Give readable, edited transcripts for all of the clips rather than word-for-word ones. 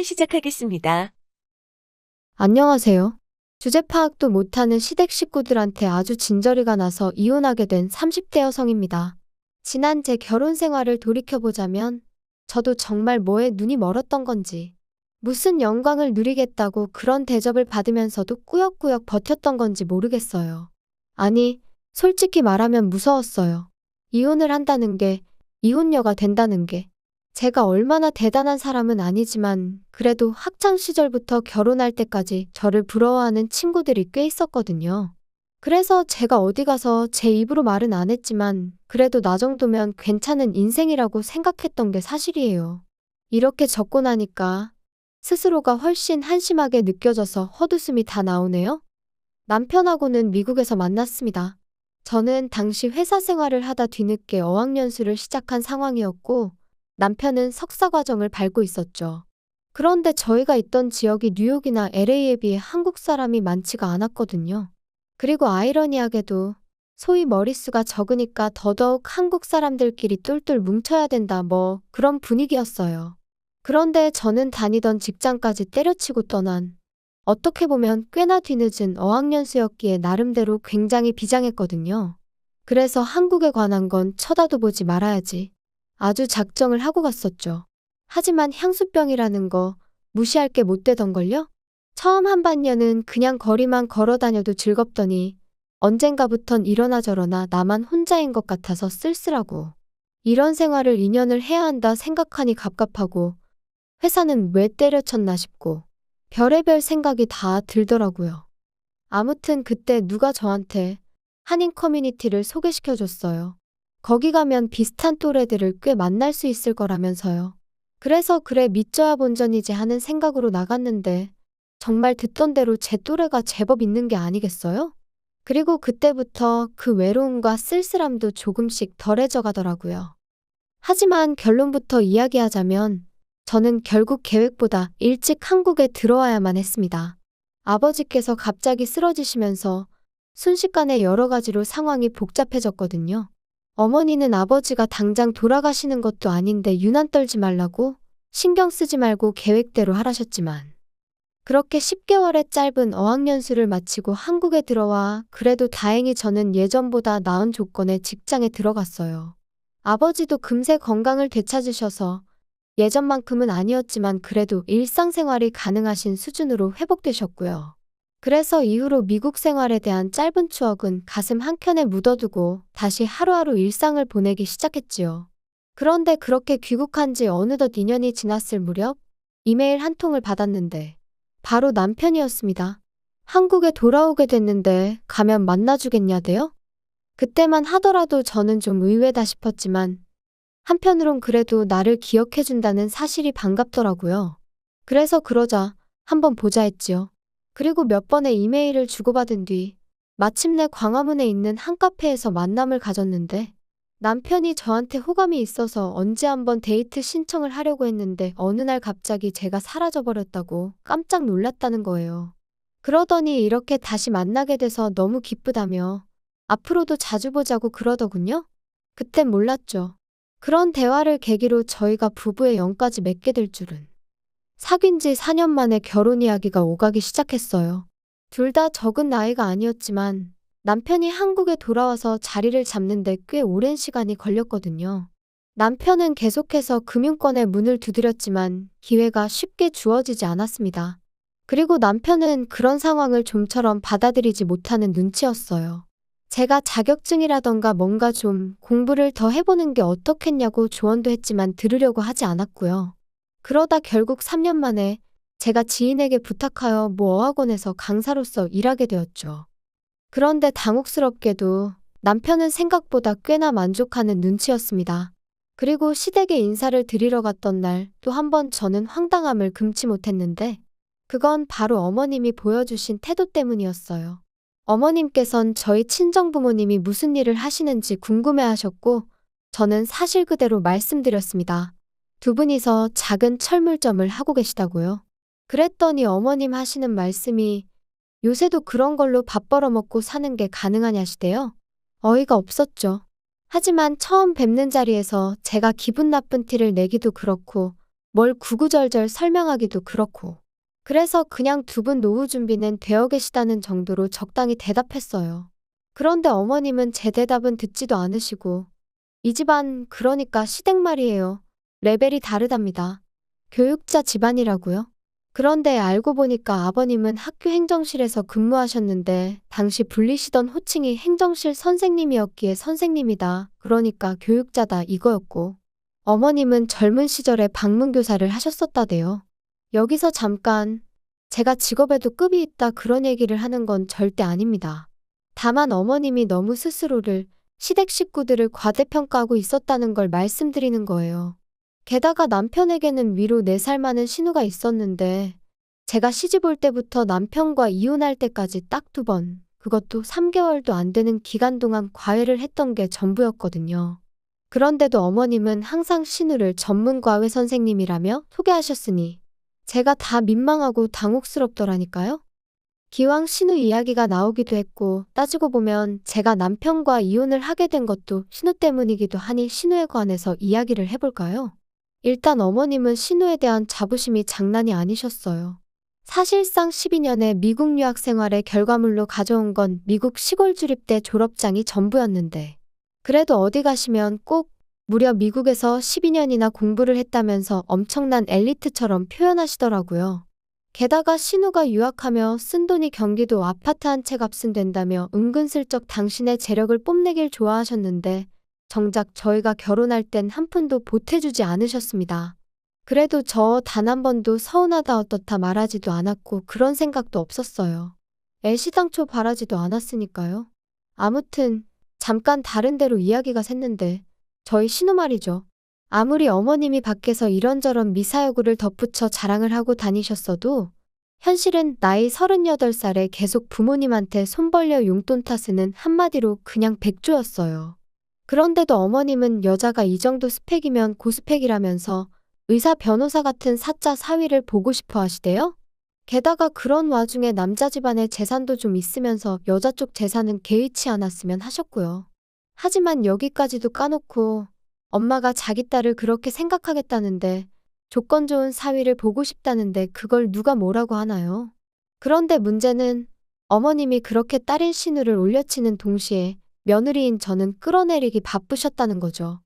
시작하겠습니다. 안녕하세요. 주제 파악도 못하는 시댁 식구들한테 아주 진저리가 나서 이혼하게 된 30대 여성입니다. 지난 제 결혼 생활을 돌이켜보자면 저도 정말 뭐에 눈이 멀었던 건지, 무슨 영광을 누리겠다고 그런 대접을 받으면서도 꾸역꾸역 버텼던 건지 모르겠어요. 아니, 솔직히 말하면 무서웠어요. 이혼을 한다는 게, 이혼녀가 된다는 게. 제가 얼마나 대단한 사람은 아니지만 그래도 학창 시절부터 결혼할 때까지 저를 부러워하는 친구들이 꽤 있었거든요. 그래서 제가 어디 가서 제 입으로 말은 안 했지만 그래도 나 정도면 괜찮은 인생이라고 생각했던 게 사실이에요. 이렇게 적고 나니까 스스로가 훨씬 한심하게 느껴져서 헛웃음이 다 나오네요. 남편하고는 미국에서 만났습니다. 저는 당시 회사 생활을 하다 뒤늦게 어학연수를 시작한 상황이었고 남편은 석사 과정을 밟고 있었죠. 그런데 저희가 있던 지역이 뉴욕이나 LA에 비해 한국 사람이 많지가 않았거든요. 그리고 아이러니하게도 소위 머릿수가 적으니까 더더욱 한국 사람들끼리 똘똘 뭉쳐야 된다 뭐 그런 분위기였어요. 그런데 저는 다니던 직장까지 때려치고 떠난 어떻게 보면 꽤나 뒤늦은 어학연수였기에 나름대로 굉장히 비장했거든요. 그래서 한국에 관한 건 쳐다도 보지 말아야지. 아주 작정을 하고 갔었죠. 하지만 향수병이라는 거 무시할 게 못 되던걸요? 처음 한 반년은 그냥 거리만 걸어 다녀도 즐겁더니 언젠가부턴 이러나 저러나 나만 혼자인 것 같아서 쓸쓸하고 이런 생활을 2년을 해야 한다 생각하니 갑갑하고 회사는 왜 때려쳤나 싶고 별의별 생각이 다 들더라고요. 아무튼 그때 누가 저한테 한인 커뮤니티를 소개시켜줬어요. 거기 가면 비슷한 또래들을 꽤 만날 수 있을 거라면서요. 그래서 그래 믿져야 본전이지 하는 생각으로 나갔는데 정말 듣던 대로 제 또래가 제법 있는 게 아니겠어요? 그리고 그때부터 그 외로움과 쓸쓸함도 조금씩 덜해져 가더라고요. 하지만 결론부터 이야기하자면 저는 결국 계획보다 일찍 한국에 들어와야만 했습니다. 아버지께서 갑자기 쓰러지시면서 순식간에 여러 가지로 상황이 복잡해졌거든요. 어머니는 아버지가 당장 돌아가시는 것도 아닌데 유난 떨지 말라고 신경 쓰지 말고 계획대로 하라셨지만 그렇게 10개월의 짧은 어학연수를 마치고 한국에 들어와 그래도 다행히 저는 예전보다 나은 조건의 직장에 들어갔어요. 아버지도 금세 건강을 되찾으셔서 예전만큼은 아니었지만 그래도 일상생활이 가능하신 수준으로 회복되셨고요. 그래서 이후로 미국 생활에 대한 짧은 추억은 가슴 한켠에 묻어두고 다시 하루하루 일상을 보내기 시작했지요. 그런데 그렇게 귀국한 지 어느덧 2년이 지났을 무렵 이메일 한 통을 받았는데 바로 남편이었습니다. 한국에 돌아오게 됐는데 가면 만나주겠냐대요? 그때만 하더라도 저는 좀 의외다 싶었지만 한편으론 그래도 나를 기억해준다는 사실이 반갑더라고요. 그래서 그러자 한번 보자 했지요. 그리고 몇 번의 이메일을 주고받은 뒤 마침내 광화문에 있는 한 카페에서 만남을 가졌는데 남편이 저한테 호감이 있어서 언제 한번 데이트 신청을 하려고 했는데 어느 날 갑자기 제가 사라져버렸다고 깜짝 놀랐다는 거예요. 그러더니 이렇게 다시 만나게 돼서 너무 기쁘다며 앞으로도 자주 보자고 그러더군요. 그땐 몰랐죠. 그런 대화를 계기로 저희가 부부의 영까지 맺게 될 줄은. 사귄 지 4년 만에 결혼 이야기가 오가기 시작했어요. 둘 다 적은 나이가 아니었지만 남편이 한국에 돌아와서 자리를 잡는데 꽤 오랜 시간이 걸렸거든요. 남편은 계속해서 금융권에 문을 두드렸지만 기회가 쉽게 주어지지 않았습니다. 그리고 남편은 그런 상황을 좀처럼 받아들이지 못하는 눈치였어요. 제가 자격증이라던가 뭔가 좀 공부를 더 해보는 게 어떻겠냐고 조언도 했지만 들으려고 하지 않았고요. 그러다 결국 3년 만에 제가 지인에게 부탁하여 모 어학원에서 강사로서 일하게 되었죠. 그런데 당혹스럽게도 남편은 생각보다 꽤나 만족하는 눈치였습니다. 그리고 시댁에 인사를 드리러 갔던 날 또 한 번 저는 황당함을 금치 못했는데 그건 바로 어머님이 보여주신 태도 때문이었어요. 어머님께선 저희 친정부모님이 무슨 일을 하시는지 궁금해하셨고 저는 사실 그대로 말씀드렸습니다. 두 분이서 작은 철물점을 하고 계시다고요. 그랬더니 어머님 하시는 말씀이 요새도 그런 걸로 밥 벌어먹고 사는 게 가능하냐시대요. 어이가 없었죠. 하지만 처음 뵙는 자리에서 제가 기분 나쁜 티를 내기도 그렇고 뭘 구구절절 설명하기도 그렇고. 그래서 그냥 두 분 노후 준비는 되어 계시다는 정도로 적당히 대답했어요. 그런데 어머님은 제 대답은 듣지도 않으시고 이 집안 그러니까 시댁 말이에요. 레벨이 다르답니다. 교육자 집안이라고요? 그런데 알고 보니까 아버님은 학교 행정실에서 근무하셨는데 당시 불리시던 호칭이 행정실 선생님이었기에 선생님이다. 그러니까 교육자다 이거였고 어머님은 젊은 시절에 방문교사를 하셨었다대요. 여기서 잠깐 제가 직업에도 급이 있다 그런 얘기를 하는 건 절대 아닙니다. 다만 어머님이 너무 스스로를 시댁 식구들을 과대평가하고 있었다는 걸 말씀드리는 거예요. 게다가 남편에게는 위로 4살 많은 신우가 있었는데 제가 시집 올 때부터 남편과 이혼할 때까지 딱 2번, 그것도 3개월도 안 되는 기간 동안 과외를 했던 게 전부였거든요. 그런데도 어머님은 항상 신우를 전문 과외 선생님이라며 소개하셨으니 제가 다 민망하고 당혹스럽더라니까요. 기왕 신우 이야기가 나오기도 했고 따지고 보면 제가 남편과 이혼을 하게 된 것도 신우 때문이기도 하니 신우에 관해서 이야기를 해볼까요? 일단 어머님은 신우에 대한 자부심이 장난이 아니셨어요. 사실상 12년의 미국 유학 생활의 결과물로 가져온 건 미국 시골 주립대 졸업장이 전부였는데 그래도 어디 가시면 꼭 무려 미국에서 12년이나 공부를 했다면서 엄청난 엘리트처럼 표현하시더라고요. 게다가 신우가 유학하며 쓴 돈이 경기도 아파트 한 채 값은 된다며 은근슬쩍 당신의 재력을 뽐내길 좋아하셨는데 정작 저희가 결혼할 땐 한 푼도 보태주지 않으셨습니다. 그래도 저 단 한 번도 서운하다 어떻다 말하지도 않았고 그런 생각도 없었어요. 애시당초 바라지도 않았으니까요. 아무튼 잠깐 다른 데로 이야기가 샜는데 저희 신우 말이죠. 아무리 어머님이 밖에서 이런저런 미사여구를 덧붙여 자랑을 하고 다니셨어도 현실은 나이 38살에 계속 부모님한테 손 벌려 용돈 타쓰는 한마디로 그냥 백조였어요. 그런데도 어머님은 여자가 이 정도 스펙이면 고스펙이라면서 의사 변호사 같은 사자 사위를 보고 싶어 하시대요? 게다가 그런 와중에 남자 집안의 재산도 좀 있으면서 여자 쪽 재산은 개의치 않았으면 하셨고요. 하지만 여기까지도 까놓고 엄마가 자기 딸을 그렇게 생각하겠다는데 조건 좋은 사위를 보고 싶다는데 그걸 누가 뭐라고 하나요? 그런데 문제는 어머님이 그렇게 딸인 신우를 올려치는 동시에 며느리인 저는 끌어내리기 바쁘셨다는 거죠.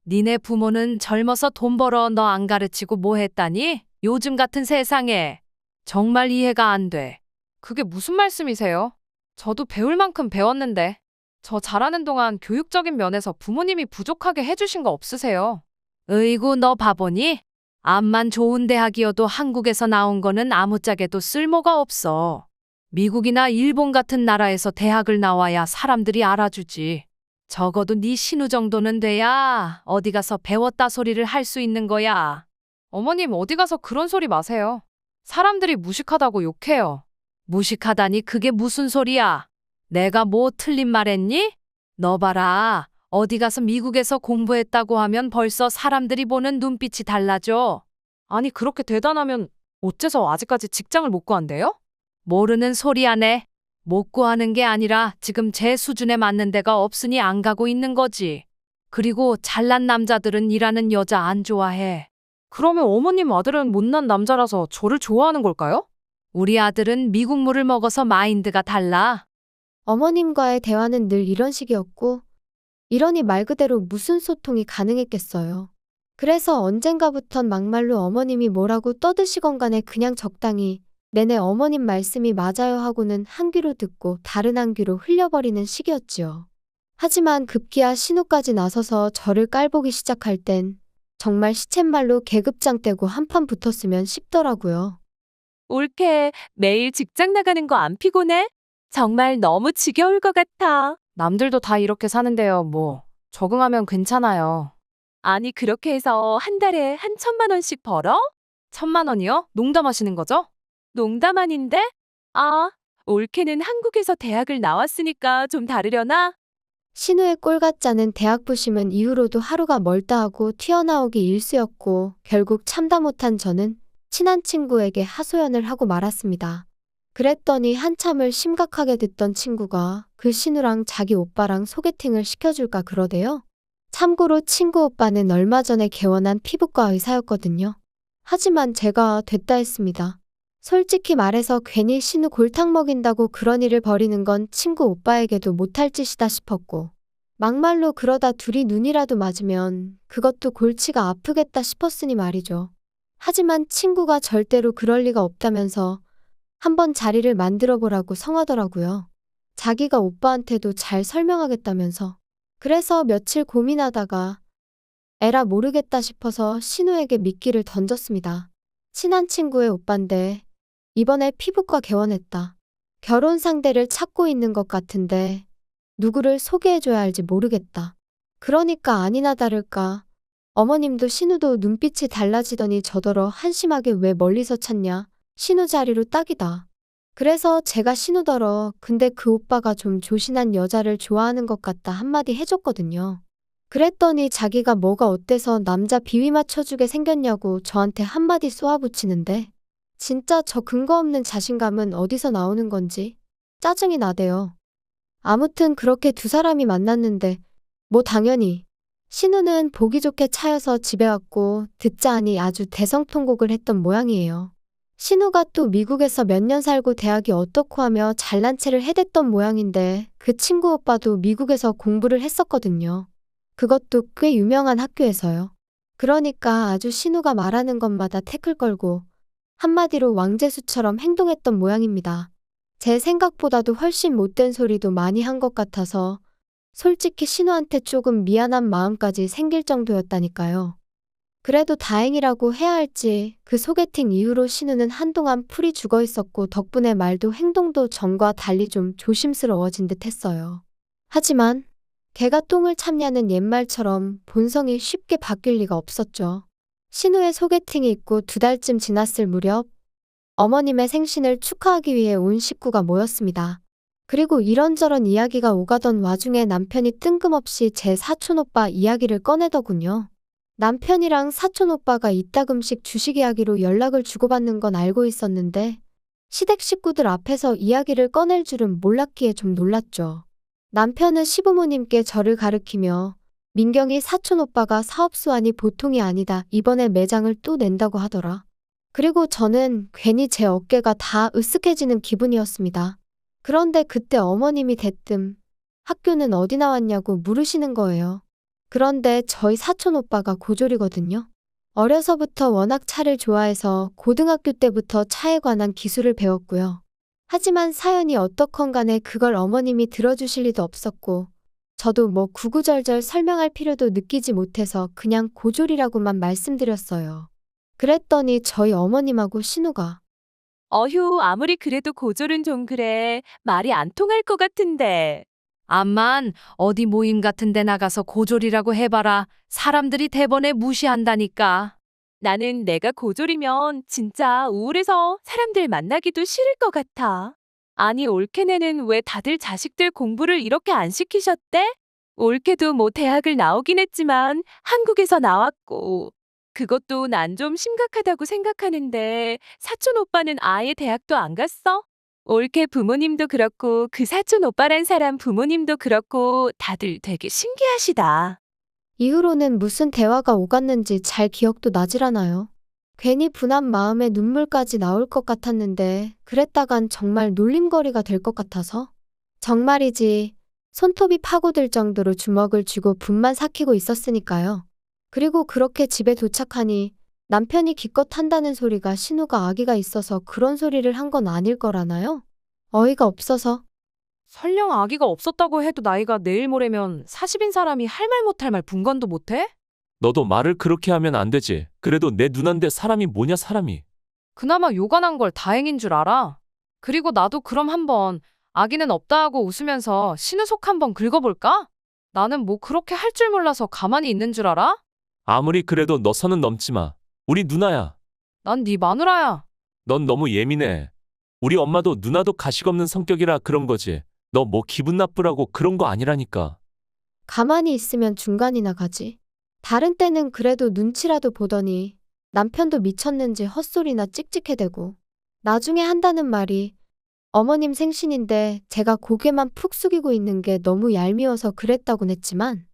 니네 부모는 젊어서 돈 벌어 너 안 가르치고 뭐 했다니? 요즘 같은 세상에. 정말 이해가 안 돼. 그게 무슨 말씀이세요? 저도 배울 만큼 배웠는데. 저 잘하는 동안 교육적인 면에서 부모님이 부족하게 해주신 거 없으세요? 으이구 너 바보니? 암만 좋은 대학이어도 한국에서 나온 거는 아무짝에도 쓸모가 없어. 미국이나 일본 같은 나라에서 대학을 나와야 사람들이 알아주지. 적어도 네 신우 정도는 돼야 어디 가서 배웠다 소리를 할 수 있는 거야. 어머님 어디 가서 그런 소리 마세요. 사람들이 무식하다고 욕해요. 무식하다니 그게 무슨 소리야? 내가 뭐 틀린 말 했니? 너 봐라. 어디 가서 미국에서 공부했다고 하면 벌써 사람들이 보는 눈빛이 달라져. 아니 그렇게 대단하면 어째서 아직까지 직장을 못 구한대요? 모르는 소리 하네. 못 구하는 게 아니라 지금 제 수준에 맞는 데가 없으니 안 가고 있는 거지. 그리고 잘난 남자들은 일하는 여자 안 좋아해. 그러면 어머님 아들은 못난 남자라서 저를 좋아하는 걸까요? 우리 아들은 미국 물을 먹어서 마인드가 달라. 어머님과의 대화는 늘 이런 식이었고 이러니 말 그대로 무슨 소통이 가능했겠어요. 그래서 언젠가부턴 막말로 어머님이 뭐라고 떠드시건 간에 그냥 적당히 네네 어머님 말씀이 맞아요 하고는 한 귀로 듣고 다른 한 귀로 흘려버리는 시기였지요. 하지만 급기야 신우까지 나서서 저를 깔보기 시작할 땐 정말 시쳇말로 계급장 떼고 한판 붙었으면 싶더라고요. 올케, 매일 직장 나가는 거 안 피곤해? 정말 너무 지겨울 것 같아. 남들도 다 이렇게 사는데요, 뭐. 적응하면 괜찮아요. 아니, 그렇게 해서 한 달에 한 1,000만 원씩 벌어? 1,000만 원이요? 농담하시는 거죠? 농담 아닌데? 아, 올케는 한국에서 대학을 나왔으니까 좀 다르려나? 신우의 꼴 같지 않은 대학 부심은 이후로도 하루가 멀다 하고 튀어나오기 일쑤였고 결국 참다 못한 저는 친한 친구에게 하소연을 하고 말았습니다. 그랬더니 한참을 심각하게 듣던 친구가 그 신우랑 자기 오빠랑 소개팅을 시켜줄까 그러대요. 참고로 친구 오빠는 얼마 전에 개원한 피부과 의사였거든요. 하지만 제가 됐다 했습니다. 솔직히 말해서 괜히 신우 골탕 먹인다고 그런 일을 벌이는 건 친구 오빠에게도 못할 짓이다 싶었고, 막말로 그러다 둘이 눈이라도 맞으면 그것도 골치가 아프겠다 싶었으니 말이죠. 하지만 친구가 절대로 그럴 리가 없다면서 한번 자리를 만들어 보라고 성하더라고요. 자기가 오빠한테도 잘 설명하겠다면서. 그래서 며칠 고민하다가 에라 모르겠다 싶어서 신우에게 미끼를 던졌습니다. 친한 친구의 오빠인데 이번에 피부과 개원했다. 결혼 상대를 찾고 있는 것 같은데 누구를 소개해줘야 할지 모르겠다. 그러니까 아니나 다를까 어머님도 신우도 눈빛이 달라지더니 저더러 한심하게 왜 멀리서 찾냐. 신우 자리로 딱이다. 그래서 제가 신우더러 근데 그 오빠가 좀 조신한 여자를 좋아하는 것 같다 한마디 해줬거든요. 그랬더니 자기가 뭐가 어때서 남자 비위 맞춰주게 생겼냐고 저한테 한마디 쏘아붙이는데 진짜 저 근거 없는 자신감은 어디서 나오는 건지 짜증이 나대요. 아무튼 그렇게 두 사람이 만났는데 뭐 당연히 신우는 보기 좋게 차여서 집에 왔고 듣자 하니 아주 대성통곡을 했던 모양이에요. 신우가 또 미국에서 몇 년 살고 대학이 어떻고 하며 잘난 체를 해댔던 모양인데 그 친구 오빠도 미국에서 공부를 했었거든요. 그것도 꽤 유명한 학교에서요. 그러니까 아주 신우가 말하는 것마다 태클 걸고 한마디로 왕재수처럼 행동했던 모양입니다. 제 생각보다도 훨씬 못된 소리도 많이 한 것 같아서 솔직히 신우한테 조금 미안한 마음까지 생길 정도였다니까요. 그래도 다행이라고 해야 할지 그 소개팅 이후로 신우는 한동안 풀이 죽어 있었고 덕분에 말도 행동도 전과 달리 좀 조심스러워진 듯 했어요. 하지만 개가 똥을 참냐는 옛말처럼 본성이 쉽게 바뀔 리가 없었죠. 신우의 소개팅이 있고 2달쯤 지났을 무렵 어머님의 생신을 축하하기 위해 온 식구가 모였습니다. 그리고 이런저런 이야기가 오가던 와중에 남편이 뜬금없이 제 사촌오빠 이야기를 꺼내더군요. 남편이랑 사촌오빠가 이따금씩 주식 이야기로 연락을 주고받는 건 알고 있었는데 시댁 식구들 앞에서 이야기를 꺼낼 줄은 몰랐기에 좀 놀랐죠. 남편은 시부모님께 저를 가르키며 민경이 사촌오빠가 사업수완이 보통이 아니다. 이번에 매장을 또 낸다고 하더라. 그리고 저는 괜히 제 어깨가 다 으쓱해지는 기분이었습니다. 그런데 그때 어머님이 대뜸 학교는 어디 나왔냐고 물으시는 거예요. 그런데 저희 사촌오빠가 고졸이거든요. 어려서부터 워낙 차를 좋아해서 고등학교 때부터 차에 관한 기술을 배웠고요. 하지만 사연이 어떻건 간에 그걸 어머님이 들어주실 리도 없었고 저도 뭐 구구절절 설명할 필요도 느끼지 못해서 그냥 고졸이라고만 말씀드렸어요. 그랬더니 저희 어머님하고 신우가 어휴, 아무리 그래도 고졸은 좀 그래. 말이 안 통할 것 같은데. 암만 어디 모임 같은 데 나가서 고졸이라고 해봐라. 사람들이 대번에 무시한다니까. 나는 내가 고졸이면 진짜 우울해서 사람들 만나기도 싫을 것 같아. 아니, 올케네는 왜 다들 자식들 공부를 이렇게 안 시키셨대? 올케도 뭐 대학을 나오긴 했지만 한국에서 나왔고. 그것도 난 좀 심각하다고 생각하는데 사촌 오빠는 아예 대학도 안 갔어? 올케 부모님도 그렇고 그 사촌 오빠란 사람 부모님도 그렇고 다들 되게 신기하시다. 이후로는 무슨 대화가 오갔는지 잘 기억도 나질 않아요. 괜히 분한 마음에 눈물까지 나올 것 같았는데 그랬다간 정말 놀림거리가 될 것 같아서 정말이지 손톱이 파고들 정도로 주먹을 쥐고 분만 삭히고 있었으니까요. 그리고 그렇게 집에 도착하니 남편이 기껏 한다는 소리가 신우가 아기가 있어서 그런 소리를 한 건 아닐 거라나요? 어이가 없어서 설령 아기가 없었다고 해도 나이가 내일 모레면 40인 사람이 할 말 못할 말 분간도 못해? 너도 말을 그렇게 하면 안 되지. 그래도 내 누난데 사람이 뭐냐 사람이. 그나마 요간한 걸 다행인 줄 알아. 그리고 나도 그럼 한번 아기는 없다 하고 웃으면서 신우 속 한번 긁어볼까? 나는 뭐 그렇게 할 줄 몰라서 가만히 있는 줄 알아? 아무리 그래도 너 선은 넘지 마. 우리 누나야. 난 네 마누라야. 넌 너무 예민해. 우리 엄마도 누나도 가식 없는 성격이라 그런 거지. 너 뭐 기분 나쁘라고 그런 거 아니라니까. 가만히 있으면 중간이나 가지. 다른 때는 그래도 눈치라도 보더니 남편도 미쳤는지 헛소리나 찍찍해대고 나중에 한다는 말이 어머님 생신인데 제가 고개만 푹 숙이고 있는 게 너무 얄미워서 그랬다곤 했지만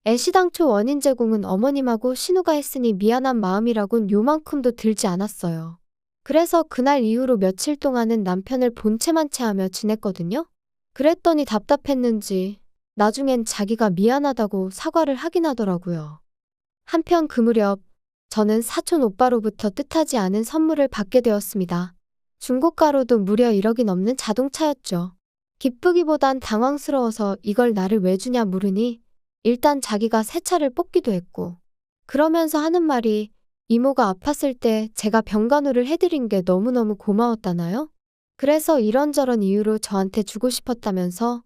애시당초 원인 제공은 어머님하고 신우가 했으니 미안한 마음이라곤 요만큼도 들지 않았어요. 그래서 그날 이후로 며칠 동안은 남편을 본체만 체하며 지냈거든요. 그랬더니 답답했는지 나중엔 자기가 미안하다고 사과를 하긴 하더라고요. 한편 그 무렵 저는 사촌 오빠로부터 뜻하지 않은 선물을 받게 되었습니다. 중고가로도 무려 1억이 넘는 자동차였죠. 기쁘기보단 당황스러워서 이걸 나를 왜 주냐 물으니 일단 자기가 새 차를 뽑기도 했고 그러면서 하는 말이 이모가 아팠을 때 제가 병간호를 해드린 게 너무너무 고마웠다나요? 그래서 이런저런 이유로 저한테 주고 싶었다면서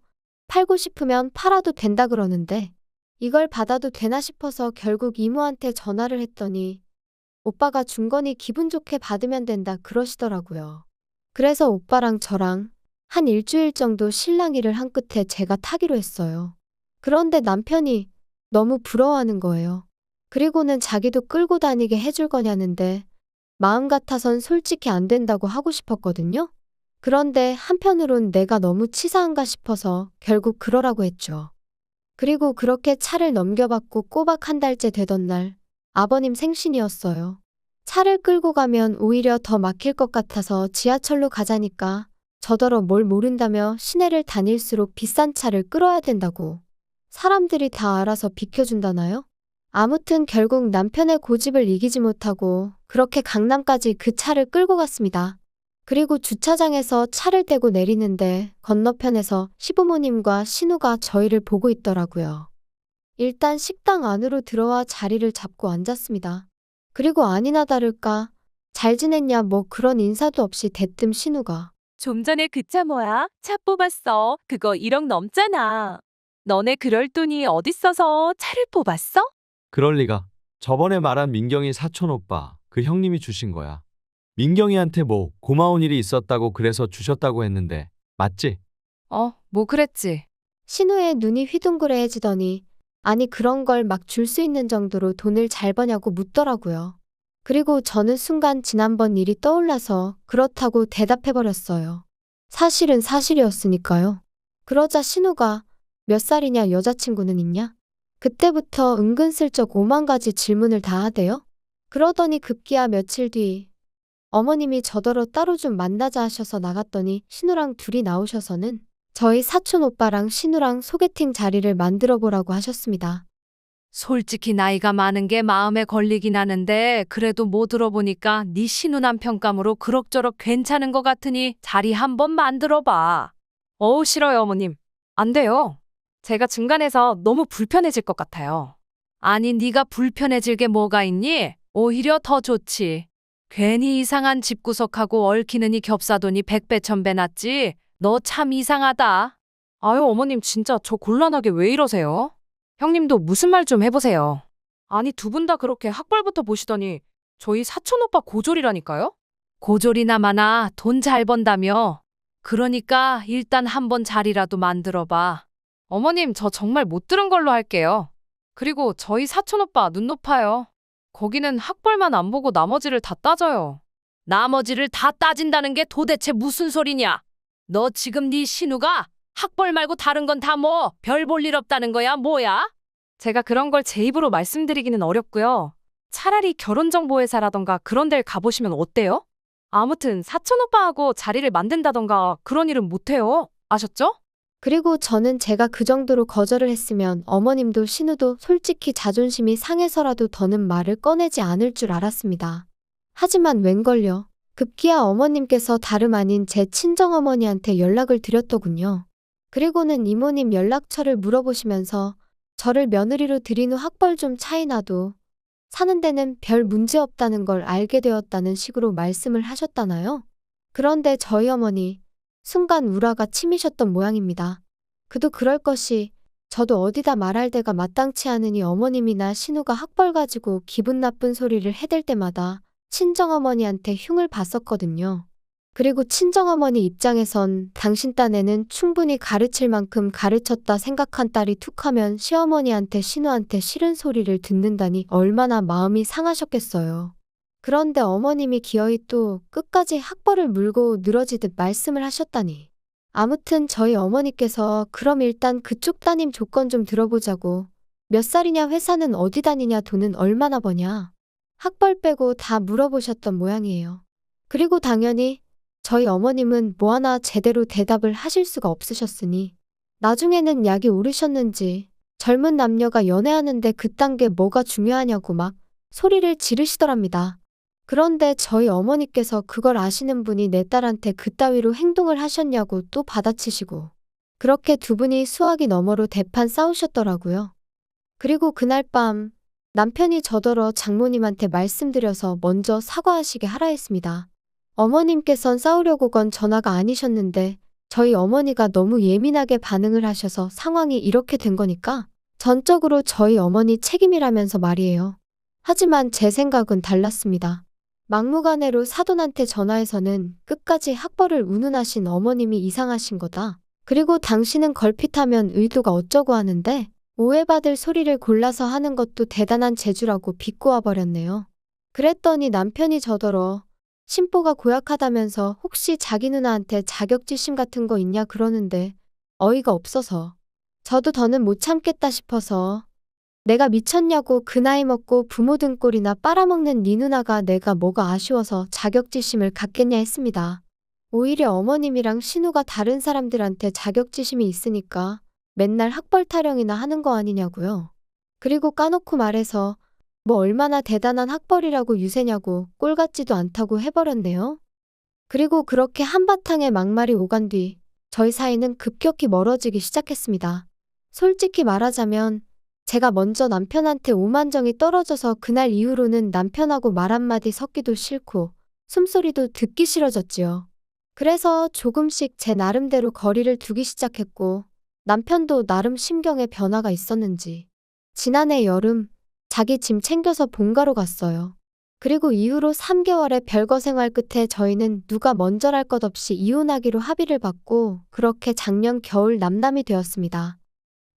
팔고 싶으면 팔아도 된다 그러는데 이걸 받아도 되나 싶어서 결국 이모한테 전화를 했더니 오빠가 준 거니 기분 좋게 받으면 된다 그러시더라고요. 그래서 오빠랑 저랑 한 일주일 정도 실랑이를 한 끝에 제가 타기로 했어요. 그런데 남편이 너무 부러워하는 거예요. 그리고는 자기도 끌고 다니게 해줄 거냐는데 마음 같아선 솔직히 안 된다고 하고 싶었거든요. 그런데 한편으론 내가 너무 치사한가 싶어서 결국 그러라고 했죠. 그리고 그렇게 차를 넘겨받고 꼬박 한 달째 되던 날 아버님 생신이었어요. 차를 끌고 가면 오히려 더 막힐 것 같아서 지하철로 가자니까 저더러 뭘 모른다며 시내를 다닐수록 비싼 차를 끌어야 된다고. 사람들이 다 알아서 비켜준다나요? 아무튼 결국 남편의 고집을 이기지 못하고 그렇게 강남까지 그 차를 끌고 갔습니다. 그리고 주차장에서 차를 떼고 내리는데 건너편에서 시부모님과 신우가 저희를 보고 있더라고요. 일단 식당 안으로 들어와 자리를 잡고 앉았습니다. 그리고 아니나 다를까 잘 지냈냐 뭐 그런 인사도 없이 대뜸 신우가 좀 전에 그 차 뭐야? 차 뽑았어. 그거 1억 넘잖아. 너네 그럴 돈이 어딨어서 차를 뽑았어? 그럴 리가. 저번에 말한 민경이 사촌 오빠, 그 형님이 주신 거야. 민경이한테 뭐 고마운 일이 있었다고 그래서 주셨다고 했는데 맞지? 뭐 그랬지. 신우의 눈이 휘둥그레해지더니 아니 그런 걸 막 줄 수 있는 정도로 돈을 잘 버냐고 묻더라고요. 그리고 저는 순간 지난번 일이 떠올라서 그렇다고 대답해버렸어요. 사실은 사실이었으니까요. 그러자 신우가 몇 살이냐 여자친구는 있냐? 그때부터 은근슬쩍 5만 가지 질문을 다 하대요. 그러더니 급기야 며칠 뒤 어머님이 저더러 따로 좀 만나자 하셔서 나갔더니 신우랑 둘이 나오셔서는 저희 사촌 오빠랑 신우랑 소개팅 자리를 만들어 보라고 하셨습니다. 솔직히 나이가 많은 게 마음에 걸리긴 하는데 그래도 뭐 들어보니까 네 신우 남편감으로 그럭저럭 괜찮은 것 같으니 자리 한번 만들어봐. 어우 싫어요 어머님. 안 돼요. 제가 중간에서 너무 불편해질 것 같아요. 아니 네가 불편해질 게 뭐가 있니? 오히려 더 좋지. 괜히 이상한 집구석하고 얽히느니 겹사돈이 100배 1000배 낫지. 너 참 이상하다. 아유 어머님 진짜 저 곤란하게 왜 이러세요? 형님도 무슨 말 좀 해보세요. 아니 두 분 다 그렇게 학벌부터 보시더니 저희 사촌 오빠 고졸이라니까요? 고졸이나 마나 돈 잘 번다며. 그러니까 일단 한번 자리라도 만들어봐. 어머님 저 정말 못 들은 걸로 할게요. 그리고 저희 사촌 오빠 눈 높아요. 거기는 학벌만 안 보고 나머지를 다 따져요. 나머지를 다 따진다는 게 도대체 무슨 소리냐? 너 지금 네 신우가 학벌 말고 다른 건 다 뭐 별 볼 일 없다는 거야 뭐야? 제가 그런 걸 제 입으로 말씀드리기는 어렵고요. 차라리 결혼정보회사라던가 그런 데를 가보시면 어때요? 아무튼 사촌 오빠하고 자리를 만든다던가 그런 일은 못해요. 아셨죠? 그리고 저는 제가 그 정도로 거절을 했으면 어머님도 신우도 솔직히 자존심이 상해서라도 더는 말을 꺼내지 않을 줄 알았습니다. 하지만 웬걸요. 급기야 어머님께서 다름 아닌 제 친정어머니한테 연락을 드렸더군요. 그리고는 이모님 연락처를 물어보시면서 저를 며느리로 들인 후 학벌 좀 차이 나도 사는 데는 별 문제 없다는 걸 알게 되었다는 식으로 말씀을 하셨다나요? 그런데 저희 어머니 순간 우라가 치미셨던 모양입니다. 그도 그럴 것이 저도 어디다 말할 데가 마땅치 않으니 어머님이나 신우가 학벌 가지고 기분 나쁜 소리를 해댈 때마다 친정어머니한테 흉을 봤었거든요. 그리고 친정어머니 입장에선 당신 딴에는 충분히 가르칠 만큼 가르쳤다 생각한 딸이 툭하면 시어머니한테 신우한테 싫은 소리를 듣는다니 얼마나 마음이 상하셨겠어요. 그런데 어머님이 기어이 또 끝까지 학벌을 물고 늘어지듯 말씀을 하셨다니. 아무튼 저희 어머니께서 그럼 일단 그쪽 따님 조건 좀 들어보자고 몇 살이냐, 회사는 어디 다니냐, 돈은 얼마나 버냐. 학벌 빼고 다 물어보셨던 모양이에요. 그리고 당연히 저희 어머님은 뭐 하나 제대로 대답을 하실 수가 없으셨으니 나중에는 약이 오르셨는지 젊은 남녀가 연애하는데 그딴 게 뭐가 중요하냐고 막 소리를 지르시더랍니다. 그런데 저희 어머니께서 그걸 아시는 분이 내 딸한테 그따위로 행동을 하셨냐고 또 받아치시고 그렇게 두 분이 수화기 너머로 대판 싸우셨더라고요. 그리고 그날 밤 남편이 저더러 장모님한테 말씀드려서 먼저 사과하시게 하라 했습니다. 어머님께선 싸우려고 건 전화가 아니셨는데 저희 어머니가 너무 예민하게 반응을 하셔서 상황이 이렇게 된 거니까 전적으로 저희 어머니 책임이라면서 말이에요. 하지만 제 생각은 달랐습니다. 막무가내로 사돈한테 전화해서는 끝까지 학벌을 운운하신 어머님이 이상하신 거다. 그리고 당신은 걸핏하면 의도가 어쩌고 하는데 오해받을 소리를 골라서 하는 것도 대단한 재주라고 비꼬아 버렸네요. 그랬더니 남편이 저더러 심보가 고약하다면서 혹시 자기 누나한테 자격지심 같은 거 있냐 그러는데 어이가 없어서 저도 더는 못 참겠다 싶어서 내가 미쳤냐고, 그 나이 먹고 부모 등골이나 빨아먹는 네 누나가 내가 뭐가 아쉬워서 자격지심을 갖겠냐 했습니다. 오히려 어머님이랑 신우가 다른 사람들한테 자격지심이 있으니까 맨날 학벌 타령이나 하는 거 아니냐고요. 그리고 까놓고 말해서 뭐 얼마나 대단한 학벌이라고 유세냐고 꼴 같지도 않다고 해버렸네요. 그리고 그렇게 한바탕에 막말이 오간 뒤 저희 사이는 급격히 멀어지기 시작했습니다. 솔직히 말하자면 제가 먼저 남편한테 오만정이 떨어져서 그날 이후로는 남편하고 말 한마디 섞기도 싫고 숨소리도 듣기 싫어졌지요. 그래서 조금씩 제 나름대로 거리를 두기 시작했고 남편도 나름 심경에 변화가 있었는지 지난해 여름 자기 짐 챙겨서 본가로 갔어요. 그리고 이후로 3개월의 별거 생활 끝에 저희는 누가 먼저랄 것 없이 이혼하기로 합의를 받고 그렇게 작년 겨울 남남이 되었습니다.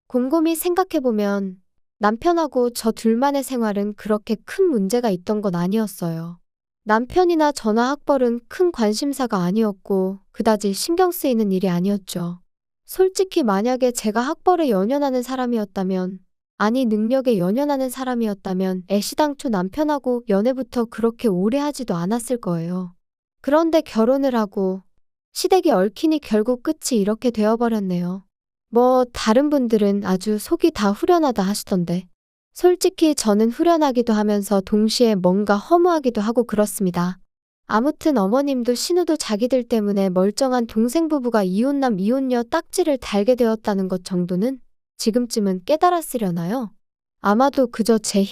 곰곰이 생각해보면 남편하고 저 둘만의 생활은 그렇게 큰 문제가 있던 건 아니었어요. 남편이나 저나 학벌은 큰 관심사가 아니었고 그다지 신경 쓰이는 일이 아니었죠. 솔직히 만약에 제가 학벌에 연연하는 사람이었다면, 아니 능력에 연연하는 사람이었다면 애시당초 남편하고 연애부터 그렇게 오래 하지도 않았을 거예요. 그런데 결혼을 하고 시댁이 얽히니 결국 끝이 이렇게 되어버렸네요. 뭐 다른 분들은 아주 속이 다 후련하다 하시던데 솔직히 저는 후련하기도 하면서 동시에 뭔가 허무하기도 하고 그렇습니다. 아무튼 어머님도 신우도 자기들 때문에 멀쩡한 동생 부부가 이혼남 이혼녀 딱지를 달게 되었다는 것 정도는 지금쯤은 깨달았으려나요? 아마도 그저 제